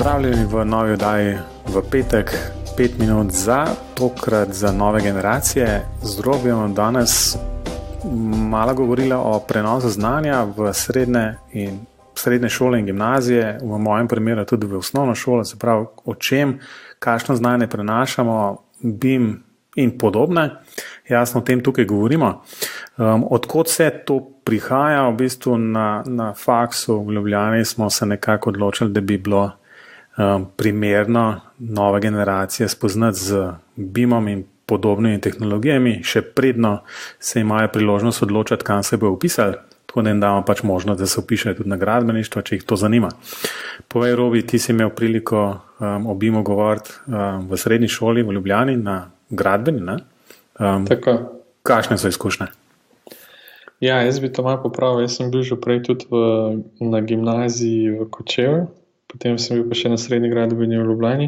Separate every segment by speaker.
Speaker 1: Pozdravljeni v novi oddaji v petek, 5 minut za, tokrat za nove generacije. Z Robijem danes malo govorila o prenosu znanja v srednje šole in gimnazije, v mojem primeru tudi v osnovno šolo, se pravi o čem, kakšno znanje prenašamo, BIM in podobne. Jasno, o tem tukaj govorimo. Odkot se to prihaja, v bistvu na faksu v Ljubljani smo se nekako odločili, da bi bilo primerno nove generacije spoznati z BIM-om in podobnimi tehnologijami, še predno se imajo priložnost odločati, kam se bo upisali, tako da jim damo pač možnost, da se upišejo tudi na gradbeništvo, če jih to zanima. Povej, Robi, ti si imel priliko o BIM-u govoriti v srednji šoli v Ljubljani na gradbeni, ne?
Speaker 2: Tako.
Speaker 1: Kakšne so izkušnje?
Speaker 2: Ja, jaz bi to malo popravil. Jaz sem bil že prej tudi na gimnaziji v Kočevju, potem sem bil pa še na srednji gradbeni v Ljubljani,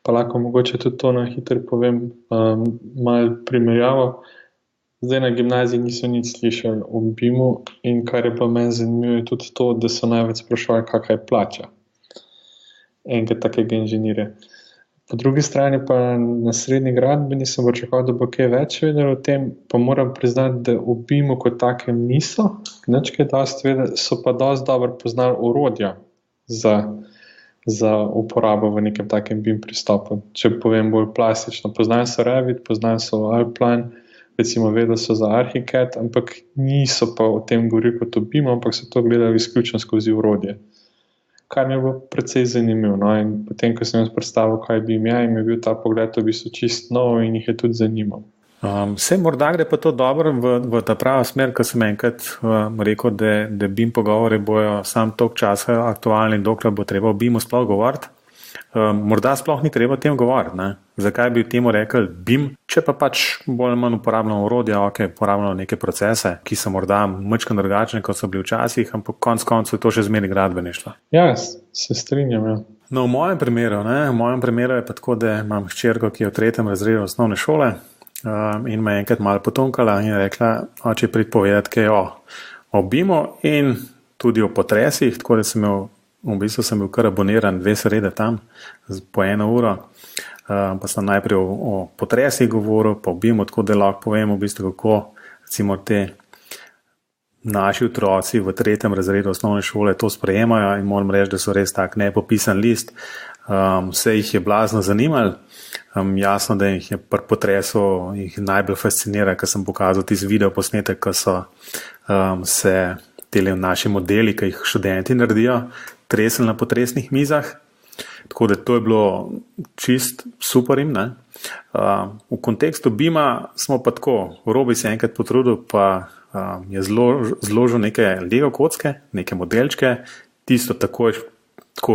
Speaker 2: pa lahko mogoče tudi to na hitro povem, malo primerjavo. Zdaj na gimnaziji niso nič slišali o BIM-u in kar je pa meni zanimivo je tudi to, da so največ sprašvali, kakšna je plača enega takega inženirja. Po drugi strani pa na srednji gradbeni sem pričakoval, da bo kaj več vedel o tem, pa moram priznati, da o BIM-u kot takem niso, nič kaj dosti vedeli, so pa dosti dobro poznali orodja za uporabo v nekem takem BIM pristopu. Če povem bolj plastično, poznali so Revit, poznali so Allplan, recimo vedeli so za Archicad, ampak niso pa o tem govorili kot o BIM-u, ampak so to gledali izključno skozi orodje. Kar mi je bilo precej zanimivo. No? In potem, ko sem jaz predstavil, kaj BIM je, in je bil ta pogled v bistvu čist nov in jih je tudi zanimal.
Speaker 1: Vse morda gre pa to dobro v ta prava smer, ko sem enkrat rekel, da BIM pogovore bojo sam toliko časa aktualni, dokler bo treba o BIM-u sploh govoriti. Morda sploh ni treba o tem govoriti. Ne? Zakaj bi temu rekli BIM, če pa pač bolj ali manj uporabljamo orodja, uporabljamo neke procese, ki so morda malo drugačne, kot so bili včasih, ampak konec koncev je to še zmeraj gradbeništvo.
Speaker 2: Ja, se strinjam. Ja.
Speaker 1: No, v mojem primeru je pa tako, da imam hčerko, ki je v 3. razredu osnovne šole in me enkrat malo potunkala in rekla, oče pripovedati kaj o BIM-u in tudi o potresih, tako da sem bil kar aboniran 2 srede tam po 1 uro. Pa sem najprej o potresih govoril, pa o BIM-u, tako da lahko povem v bistvu, kako recimo te naši otroci v 3. razredu osnovne šole to sprejemajo in moram reči, da so res tak nepopisan list. Vse jih je blazno zanimalo. Jasno, da jih je pri potresu jih najbolj fascinira, ker sem pokazal tisti video posnetek, ko so se tele naši modeli, ki jih študenti naredijo, tresli na potresnih mizah. Tako da to je bilo čist super jim. V kontekstu BIM-a smo pa tako, Robi se enkrat potrudil, pa je zložil neke Lego kocke, neke modelčke, tisto tako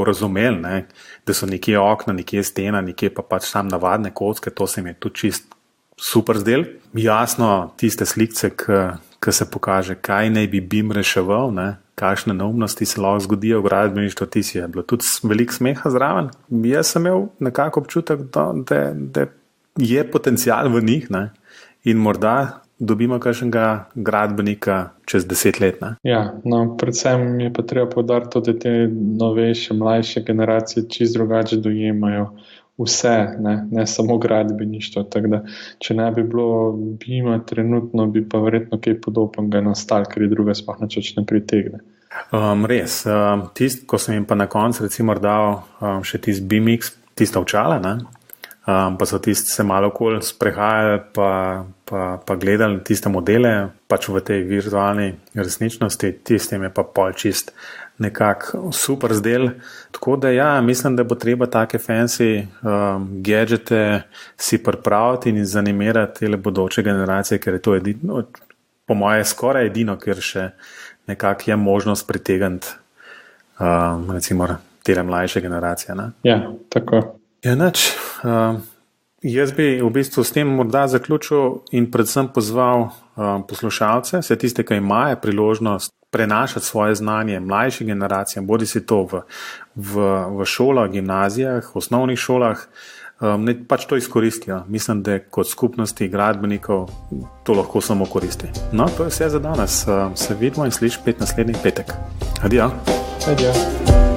Speaker 1: razumeli, ne? Da so nekje okna, nekje stena, nekje pa pač tam navadne kocke, to se mi je tudi čist super zdel. Jasno, tiste slikce, ki se pokaže, kaj naj bi BIM reševal, ne? Kakšne neumnosti se lahko zgodijo v gradbeništvu, ti si je bilo tudi veliko smeha zraven. Jaz sem imel nekako občutek, da je potencial v njih, ne? In morda dobimo kakšnega gradbenika čez 10 let. Ne?
Speaker 2: Ja, no, predvsem je pa treba poudariti to, da te novejše, mlajše generacije čisto drugače dojemajo vse, ne samo gradbeništvo. Tako da, če ne bi bilo BIM-a trenutno, bi pa verjetno kaj podobnega nastalo, ker je druga sploh nič ne pritegne.
Speaker 1: Res. Ko sem jim pa na koncu recimo dal še tisti BIM-X, tista očala, ne? Pa so tisti se malo okoli sprehajali pa gledali tiste modele pač v tej virtualni resničnosti, tistim je pa pol čist nekako super zdel. Tako da ja, mislim, da bo treba take fancy gadgete si pripraviti in zanimirati tele bodoče generacije, ker je to edino, po moje skoraj edino, ker še nekako je možnost pritegniti recimo tele mlajše generacije. Ne?
Speaker 2: Ja, tako.
Speaker 1: Ja, nič. Jaz bi v bistvu s tem morda zaključil in predvsem pozval poslušalce, vse tiste, ki imajo priložnost prenašati svoje znanje mlajšim generacijam, bodi si to v šolah, gimnazijah, osnovnih šolah, ne pač to izkoristijo. Mislim, da kot skupnosti gradbenikov to lahko samo koristi. No, to je vse za danes. Se vidimo in slišimo naslednji petek. Adijo.
Speaker 2: Adijo.